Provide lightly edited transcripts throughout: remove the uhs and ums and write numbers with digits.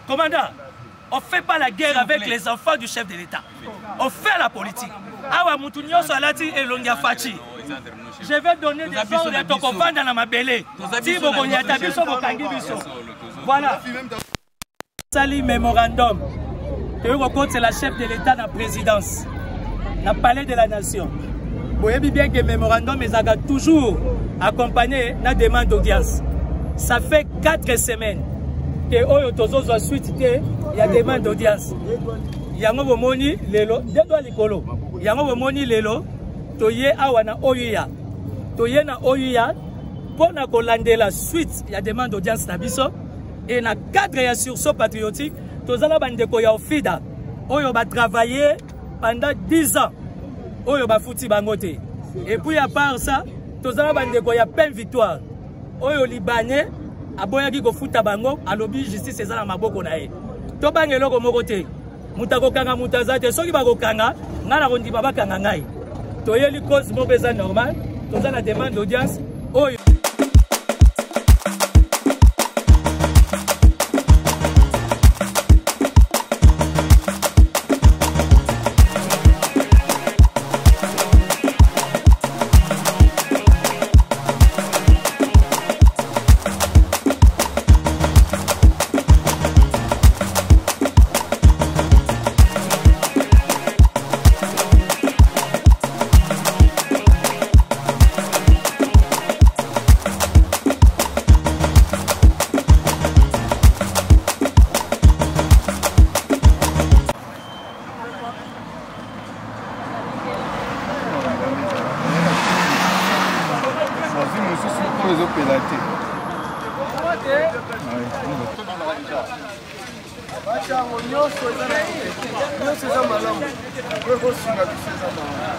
Commandant, on ne fait pas la guerre avec les enfants du chef de l'État. On fait la politique. Awa Moutounio Salati et Longia Fachi. Je vais donner des ordres de Tokofan dans ma belle. Si vous voulez voilà. Sali mémorandum. C'est la chef de l'État dans la présidence. Dans le palais de la nation. Vous voyez bien que le mémorandum est toujours accompagné de la demande d'audience. Ça fait 4 semaines que Oyo Tozo suite il y a demande d'audience. Yango bomoni lelo dedo likolo. Yango bomoni lelo toye awana Oyuya. Toye na Oyuya pona kolandela suite il y a demande d'audience na biso et na cadre ya sursaut patriotique tozala bandeko ya ofida Oyo ba travailler pendant 10 ans. Oyo ba futi bangote. Et puis à part ça, tozala bandeko ya pleine victoire. Oyo Libanais aboyaki ko futa bango alobi justice ezala maboko na ye. To bangelo ko mokote. Mutako kanga mutazate soki bakokanga ngana ko ndima bakanga ngai. Toyeli cause mo beza normal, tozala demande d'audience. Oyo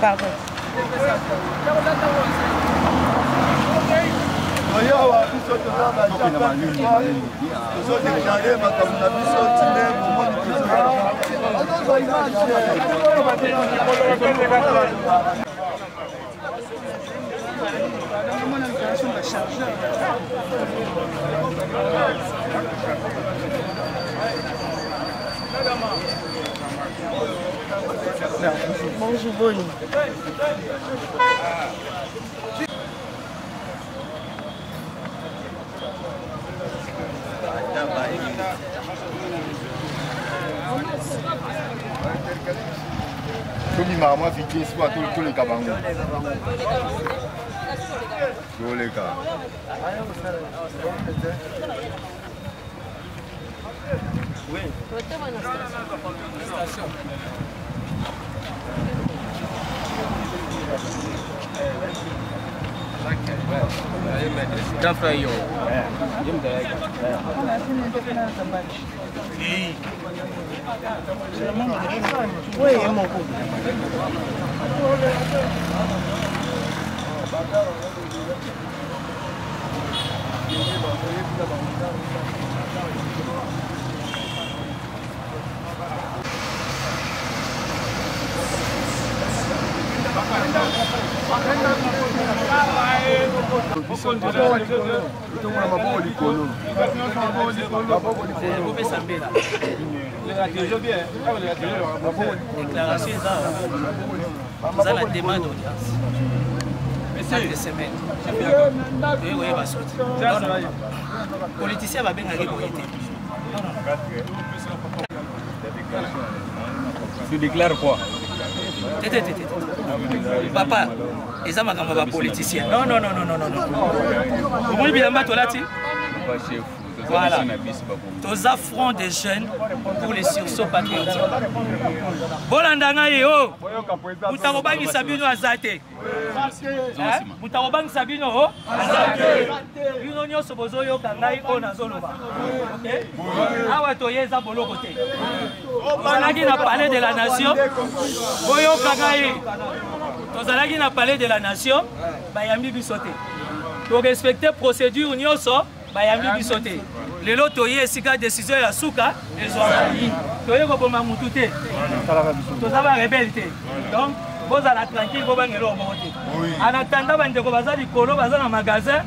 pardon. Bonjour, Bonnie. Comme il m'a dit, soit tous les cabangos. Tous les cas. oui. Station. Grand frère, yo. Oui, mon coup. Déclaration la demande d'audience. Des semaines. Politicien va bien aller pour aider. Tu déclares quoi? Papa, ils ont un politicien. Non. Vous voulez bien mettre là-dessus? Voilà. Tous affronts des jeunes pour les sursauts patriotiques. Bolandanga yo, Mutarobangi Sabino Azate. Mutarobangi Sabino Azate. L'union Sobozoyo Kangai Onazoloba. Ok? Awa Toyeza Bolokote. Tozalaki na palais de la nation. Boyo Kangai. Tozalaki na palais de la nation. Bayambi Bisote. Pour respecter procédure nyonso. Bayambi Bisote. Les lots toyés, si la décision est à Souka, ils ont failli. Toyé comme Mamoutouté. Tous avez rebelle. Donc, vous allez tranquille, vous allez le remonter. En attendant, vous allez le colo, vous allez dans le magasin.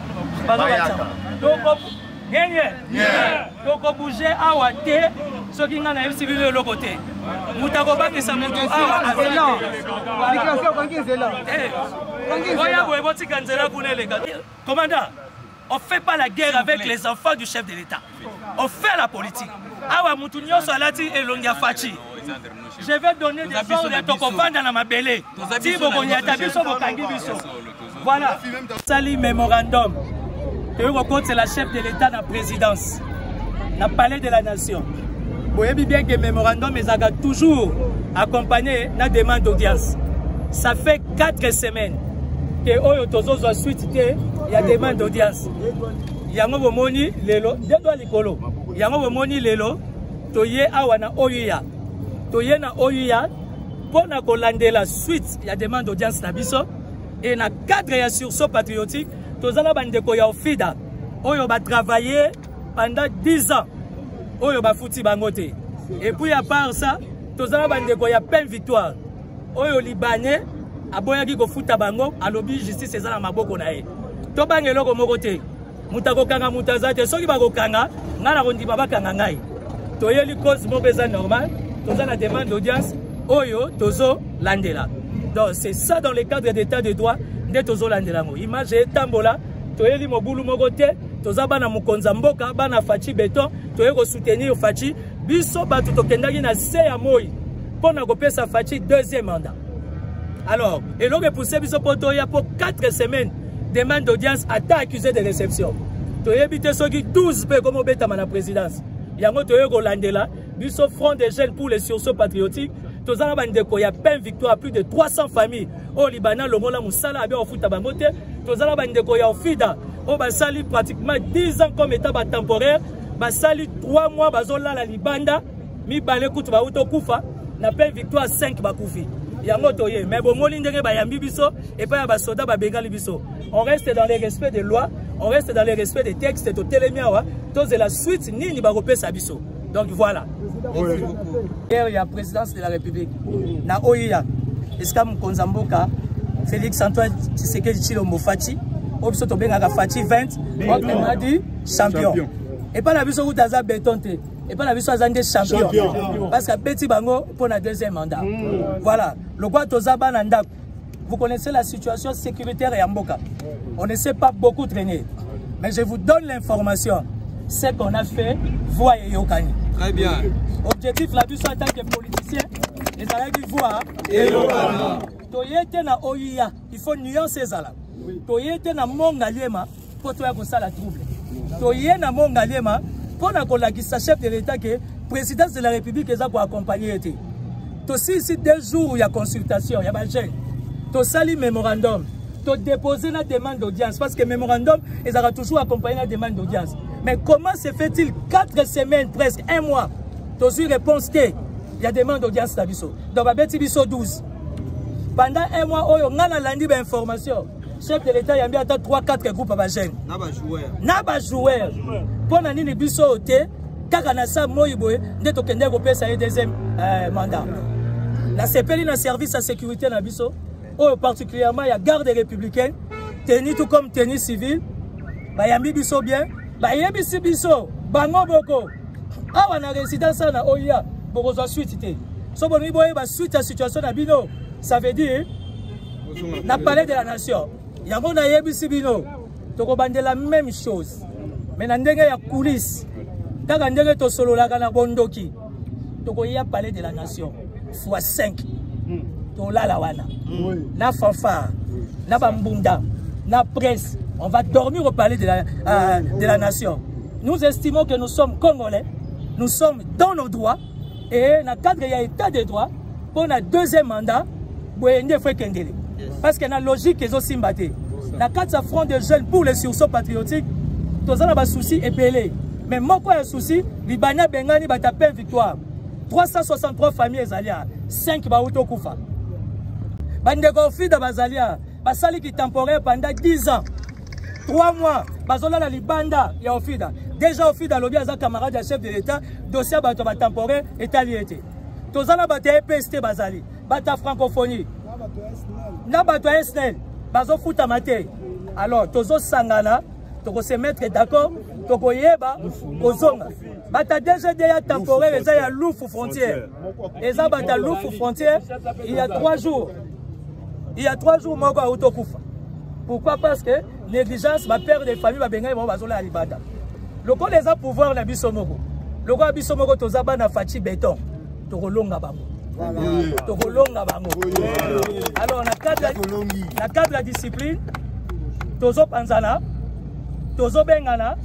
Donc, Toko bouger awa te soki nga na yebisi bino eloko te mutu akobangisa mutu awa oya boye botika nzela kuna eleka. Commandant, on fait pas la guerre avec les enfants du chef de l'État, on fait la politique. Awa mutu nyonso alati elongi fachi. Je vais donner des ordres à Tokopanda na mabele. Si bokonyata biso bokangi biso. Voilà. Sali mémorandum. C'est la chef de l'État dans la présidence, dans le palais de la nation. Vous voyez bien que le mémorandum est toujours accompagné de la demande d'audience. Ça fait 4 semaines que Oyotozo a suite, il y a demande d'audience. Il y a un moni lelo, il y a un moni lelo, toye awana oyuya. Toye na oyuya, pour na kolande la suite, il y a demande d'audience na biso. Et na cadre ya sursaut patriotique, tozala bandeko ya ofida oyo ba travailler pendant 10 ans oyo ba futi bangote. Et puis à part ça tozala bandeko ya pleine victoire oyo libanais aboyaki ko futa bango alobi justice ezala maboko na ye to bangelo ko mokote mutako kanga mutazate soki bako kanga ngana ko ndima bakanga ngai to yeli cause mo beza normal tozala demande d'audience oyo tozo landela. Donc c'est ça dans le cadre d'état de droit de tozo landelango. Image etambola toyeli mobulu mokote tozaba na mukonza mboka bana fachi beton toyeko soutenir fachi biso batu tokendaki na se ya moi pona kopesa fachi deuxième mandat. Alors eloko poussé biso poto ya pour 4 semaines demande d'audience ata accusé de réception. Toyebi te soki 12 pe comme obeta na présidence. Yango toyeko landela biso front des jeunes pour les sursauts patriotiques. Tozala bandeko ya pleine victoire à plus de 300 familles au Liban longola musala abia ofuta bangote tozala bandeko ya ofida o basali pratiquement 10 ans comme état temporaire basali 3 mois bazola la libanda mi balé kutu ba uto kufa na pleine victoire 5 bakufi yango toye mais bomoli ndenge bayambi biso et pas ba soda ba bengali biso. On reste dans les respects des lois, on reste dans les respects des textes to telemiawa toze la suite nini ba kopesa biso. Donc voilà. Hier, il y a la présidence de la République. Na Oya, Eskam Konzamboka, Félix Antoine Tshisekedi Tshilombo Fachi, Obso Tobenga Fachi 20, on a dit champion. Et pas la vision où Daza Bétonte, et pas la vision Azande champion. Parce que Petit Bango pour le deuxième mandat. Voilà. Le quoi Tozaba Nanda, vous connaissez la situation sécuritaire à Mboka. On ne sait pas beaucoup traîner. Mais je vous donne l'information. Ce qu'on a fait, voyez Yokani. Très bien. Objectif, la vie en tant que politicien, les Arabes voient. Toyete na Oya, il faut nuancer ça là. Toyete na Mongaliema, pour toi que ça la trouble. Toyete na Mongaliema, pour la chef de l'État que présidence de la République est pour accompagner. Aussi ici 2 jours il y a consultation, il y a des jeunes. To sali mémorandum, to déposer la demande d'audience parce que mémorandum ils aura toujours accompagné la demande d'audience. Mais comment se fait-il 4 semaines, presque 1 mois, tu as réponse que il y a demande d'audience à Bisso. Donc, il y a 12. Pendant 1 mois, on a lundi d'information. Chef de l'État, il y a 3-4 groupes à jeunes. Naba joueur. Pour nani Bisso, Kakanasa Moïboé, n'est au Kenya Européen, ça y deuxième mandat. La CPL, il y a un service à sécurité à Bisso. Particulièrement, il y a garde républicaine, tenue tout comme tenue civile. Il y a Bisso bien. Bah yebisi biso bango boko awa na résidence na Oya boko zo suite té so boni boye ba suite à situation na bino ça veut dire na palais de la nation yango na yebisi bino toko bande la même chose mais na ndenge ya coulisse kaka ndenge to solo la kana bondoki toko ya palais de la nation x5 to la wana na fanfare na bambunda na presse. On va dormir au palais de la nation. Nous estimons que nous sommes Congolais, nous sommes dans nos droits et dans le cadre de l'état de droit pour notre deuxième mandat, parce que dans la logique qu'ils ont simbaté. Dans le cadre de front des jeunes pour les sursauts patriotiques, tous ont un souci épelé. Mais moi, quoi un souci, Libanais Bengani va taper victoire. 363 familles Zalia, 5 Baouto Koufa. Bandego Fida Bazalia, Basali qui temporaire pendant 10 ans. 3 mois, bazola na libanda ya ofida. Déjà ofida lobi aza camarade ya chef de l'État, dossier bato ba temporaire état lié. Tozana bato EPST bazali, bata francophonie. Na bato SNEL, bazo futa mate. Alors tozo sangana, toko se mettre d'accord toko yeba kozonga bata DGD ya temporaire eza ya Loufu frontière eza bata Loufu frontière il y a 3 jours moko a autokufa. Pourquoi? Parce que négligence ma père de famille ba benga ba bazola libata loko les a pouvoir na biso moko loko a biso moko tozaba na fachi béton tokolonga bango. Alors, na cadre la discipline, tozo panzana, tozo bengana,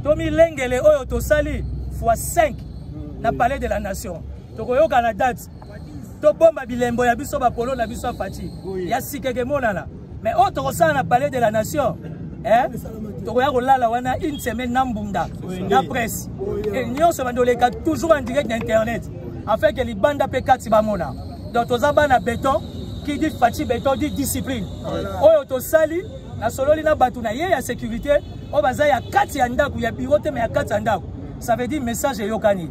tomi lengele oyo tosali x5 na palais de la nation. Tokoyo kana date. To bomba bilembo ya biso ba polo na biso fachi. Ya sikeke monana. Mais o tokosala na palais de la nation, tokoya kolala wana une semaine na mbunda na presse. Et nyonso bandoleka toujours en direct d'internet. Afin que les bandes P4 bamona. Donc tozaba na béton qui dit fachi béton dit discipline. Oyo to sali na sololi na batuna ye ya sécurité o baza ya kati ya ndaku ya bureau te mais ya kati ya ndaku. Ça veut dire message yokani.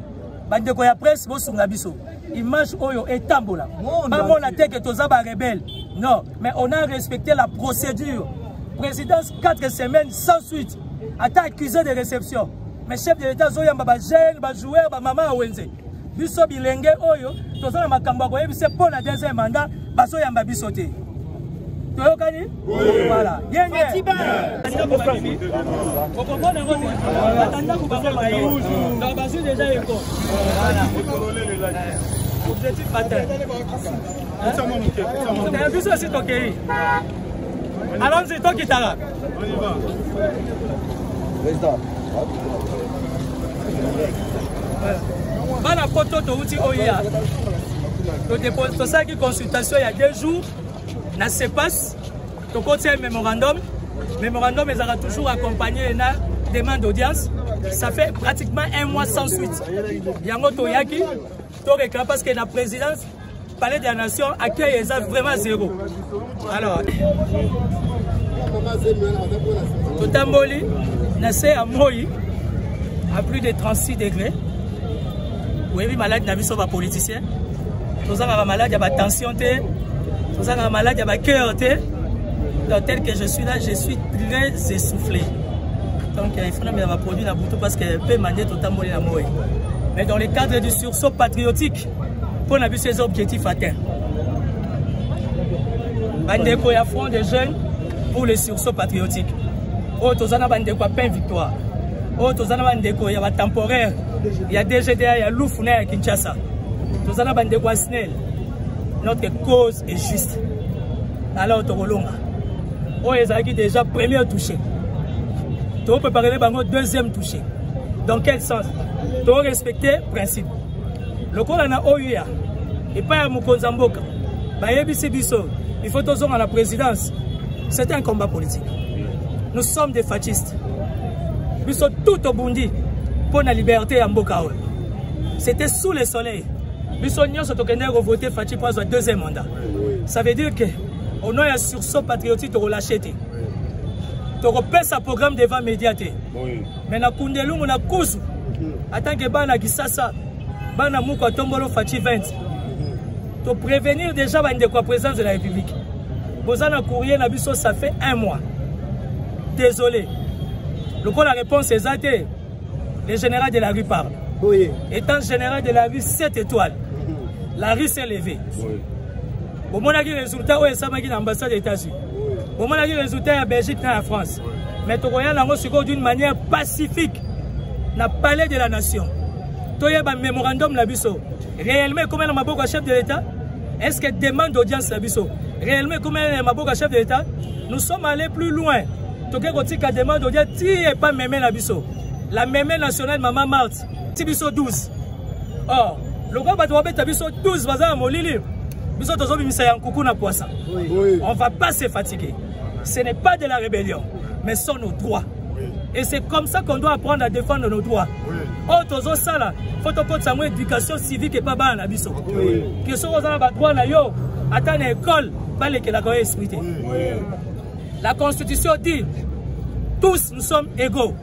Bande ko ya presse bo sunga biso. Image oyo etambola. Bamona te que tozaba rebelle. Non, mais on a respecté la procédure. Présidence 4 semaines sans suite. Ata accusé de réception. Mais chef de l'état zoyamba ba jeune ba joueur ba maman wenze. Biso bilenge oyo tozana makambo ko yebise pour la deuxième mandat baso yamba biso te toyokani voilà yenge okomona ngote atanda ko bango maye donc baso déjà eko voilà objectif patin c'est biso aussi tokei allons-y tokitala on y va président bana poto touti oya to dépose ça qui consultation il y a 2 jours na se passe to côté mémorandum ils aura toujours accompagné na demande d'audience ça fait pratiquement 1 mois sans suite yango to yaki to réclame parce que la présidence palais de la nation accueille vraiment zéro alors tout tamboli na se à Moi à plus de 36 degrés. Oui, malade n'a vu son politicien. Tous les malades, il y a tension, tous les malades, il y a cœur. Donc, tel que je suis là, je suis très essoufflé. Donc, il faut que produit la bouton parce qu'elle peut manier totalement la mouille. Mais dans le cadre du sursaut patriotique, pour avoir ses objectifs atteints. Il y a front des jeunes pour le sursaut patriotique. Oh, tous les malades, il y a peine victoire. Oh, tous les malades, il y a temporaire. Il y a DGD, il y a Loufouna, il y a Kinshasa. Nous avons des Snell. Notre cause est juste. Alors, Torolonga. On est déjà premier touché. Tu peux préparer le deuxième touché. Dans quel sens? Tu dois respecter le principe. Le corps en a OUA. Et pas à Moukonzamboka. Il faut tous à la présidence. C'est un combat politique. Nous sommes des fascistes. Nous sommes tout au Burundi. Pour la liberté à Mbokaol. C'était sous le soleil. Nous sommes voté Fachi pour un deuxième mandat. Ça veut dire qu'on a un sursaut patriotique de relâcher. Tu repères sa programme devant médiaté. Mais na Kundelou, on a Kouzou. Attends que Bana Gisasa, Bana Mouko Tombolo Fachi 20. Tu prévenir déjà la présence de la République. Bozana courrier Nabiso, ça fait 1 mois. Désolé. La réponse est zatée. Le général de la rue parle. Oui. Étant général de la rue 7 étoiles, la rue s'est levée. Au moment où il y a des résultats, il y a l'ambassade des États-Unis. Au moment où il y a des résultats, il y a Belgique et la France. Mais tu vois, d'une manière pacifique, dans le palais de la nation. Tu as un mémorandum la biso. Réellement, comment on a chef de l'État? Est-ce que demande d'audience la biso? Réellement, comment on a chef de l'État? Nous sommes allés plus loin. Tu as demande d'audience, tu n'es pas même la biso. La mémé nationale Maman Marthe, Tibiso 12. Or, le roi Badouabé Tabiso 12, Bazar Molili. On ne va pas se fatiguer. Ce n'est pas de la rébellion, mais ce sont nos droits. Et c'est comme ça qu'on doit apprendre à défendre nos droits. Oh, Tozo Sala, il faut que une éducation civique et pas ban à Biso. Que ce soit dans la droit, attends une école, pas les que la esprit. La Constitution dit tous nous sommes égaux.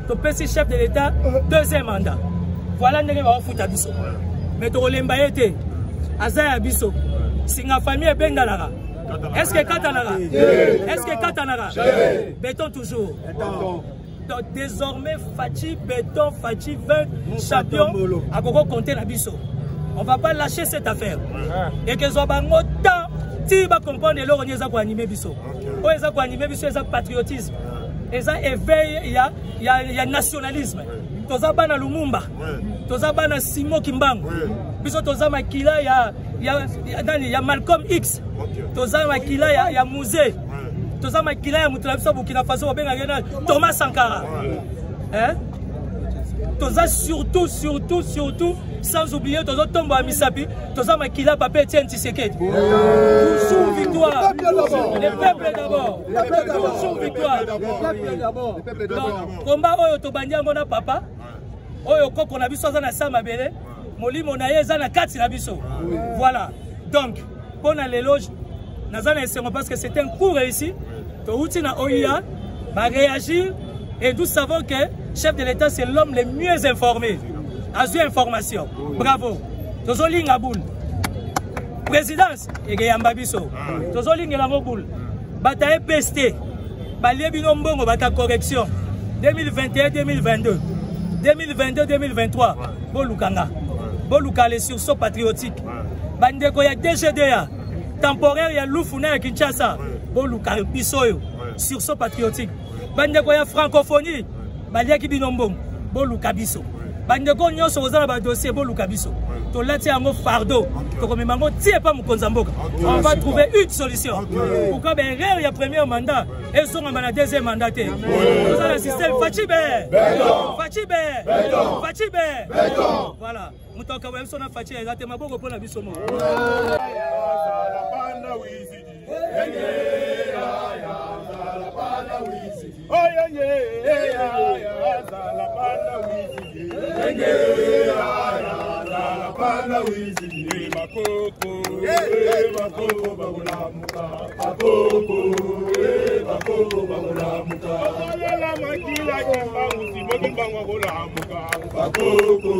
Tu peux être chef de l'État, deuxième mandat. Voilà ce que vous faites à Bisso. Mais tu as l'embaïté, Azaya Bisso, si la famille est bengalara, Est-ce que Katanara? Est-ce que Katanara? Béton toujours. Donc désormais, Fachi, Béton, Fachi, 20 champions à Gogo compter la biso. On ne va pas lâcher cette affaire. Et que Zobango tant, si va comprendre les lois, ils ont animé biso. Ils ont animé biso, ils ont patriotisme. Ils ont éveil, il y a nationalisme. Toza bana Lumumba, toza bana Simo Kimbangu, biso toza makila il y a Malcolm X, toza makila il y a Musée, toza makila ya Mutulabiso Burkina Faso obenga Thomas Sankara, hein? Toza surtout sans oublier toza Tombo Amisapi, toza makila Papa Etienne Tshisekedi. Toujours victoire, le peuple d'abord, toujours victoire. Donc combat oyo tobandi ngona papa. Oyo koko na biso za na sama bele molimo na ye za na kati na biso. Voilà. Donc pour l'éloge nazana esengo parce que c'est un coup réussi. To uti na OIA va réagir et nous savons que chef de l'État c'est l'homme le mieux informé. Azu information. Bravo. Tozo linga boule. Présidence et yamba biso. Tozo linga la boule. Bataille PST. Balie bino mbongo bata correction 2021-2022. 2022-2023, Bolukanga, Boluka les sursauts patriotiques. Bandeko ya DGDA, temporaire ya Lufuna ya Kinshasa, Boluka Bisoyo, sursaut patriotique. Bandeko ya francophonie, Balia Kibinombo, Boluka Biso. Bandeko nyonso ozala ba dossier Boluka Biso. Tolati yango fardeau, tokomemango tie pas Mukonzamboka. On va trouver une solution. Pourquoi ben il y a premier mandat et son na deuxième mandat. Vous avez le système Fachibe. Voilà. Mutoka wa msona Fachi exactement boko pona biso mo. Bakoko,